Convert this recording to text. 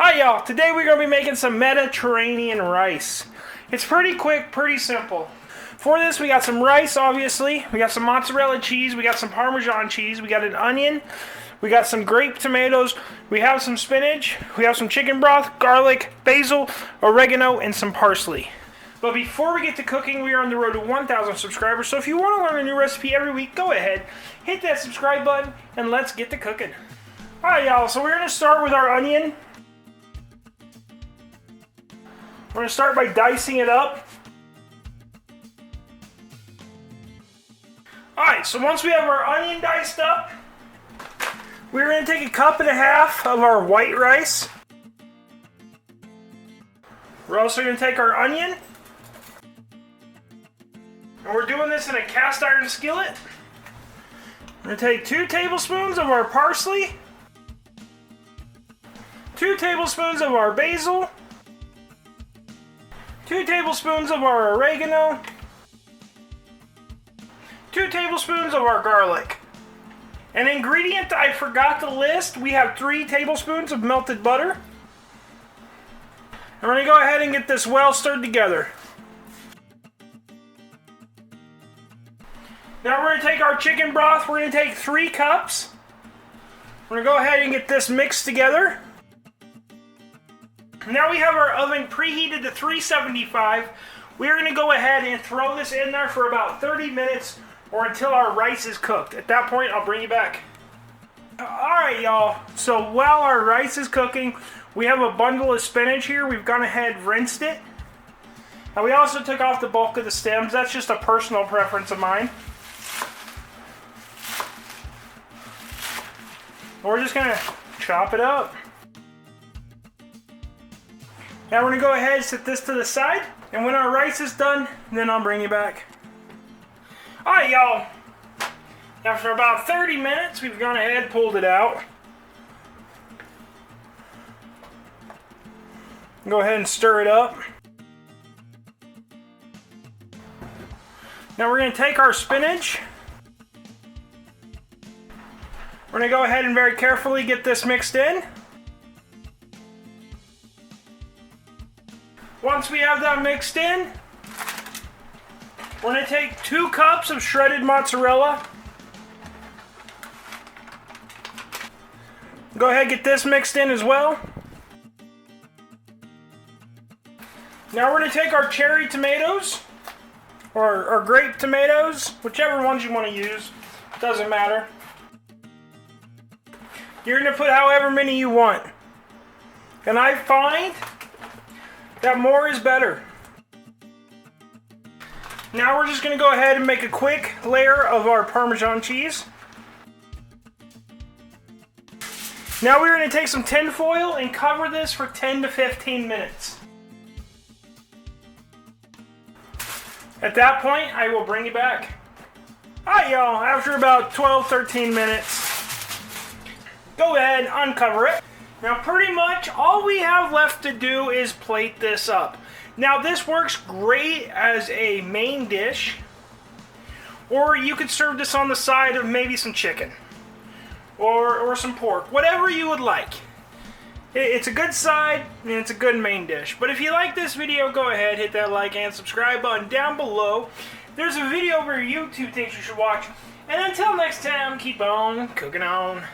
Hi y'all, today we're going to be making some Mediterranean rice. It's pretty quick, pretty simple. For this we got some rice obviously, we got some mozzarella cheese, we got some Parmesan cheese, we got an onion, we got some grape tomatoes, we have some spinach, we have some chicken broth, garlic, basil, oregano, and some parsley. But before we get to cooking, we are on the road to 1,000 subscribers, so if you want to learn a new recipe every week, go ahead, hit that subscribe button, and let's get to cooking. Alright y'all, so we're going to start with our onion. We're going to start by dicing it up. Alright, so once we have our onion diced up, we're going to take 1.5 cups of our white rice. We're also going to take our onion, and we're doing this in a cast iron skillet. We're going to take 2 tablespoons of our parsley, 2 tablespoons of our basil, 2 tablespoons of our oregano, 2 tablespoons of our garlic. An ingredient I forgot to list, we have 3 tablespoons of melted butter. And we're going to go ahead and get this well stirred together. Now we're going to take our chicken broth, we're going to take 3 cups. We're going to go ahead and get this mixed together. Now we have our oven preheated to 375. We're going to go ahead and throw this in there for about 30 minutes or until our rice is cooked. At that point, I'll bring you back. Alright y'all, so while our rice is cooking, we have a bundle of spinach here. We've gone ahead and rinsed it. And we also took off the bulk of the stems. That's just a personal preference of mine. We're just going to chop it up. Now we're going to go ahead and set this to the side, and when our rice is done, then I'll bring you back. Alright y'all, after about 30 minutes, we've gone ahead and pulled it out. Go ahead and stir it up. Now we're going to take our spinach. We're going to go ahead and very carefully get this mixed in. Once we have that mixed in, we're going to take 2 cups of shredded mozzarella. Go ahead and get this mixed in as well. Now we're going to take our cherry tomatoes, or grape tomatoes, whichever ones you want to use, doesn't matter. You're going to put however many you want. And I find that more is better. Now we're just going to go ahead and make a quick layer of our Parmesan cheese. Now we're going to take some tin foil and cover this for 10 to 15 minutes. At that point, I will bring you back. Alright y'all, after about 12-13 minutes, go ahead and uncover it. Now pretty much all we have left to do is plate this up. Now this works great as a main dish, or you could serve this on the side of maybe some chicken or some pork, whatever you would like. It's a good side and it's a good main dish. But if you like this video, go ahead, hit that like and subscribe button down below. There's a video where YouTube thinks you should watch. And until next time, keep on cooking on.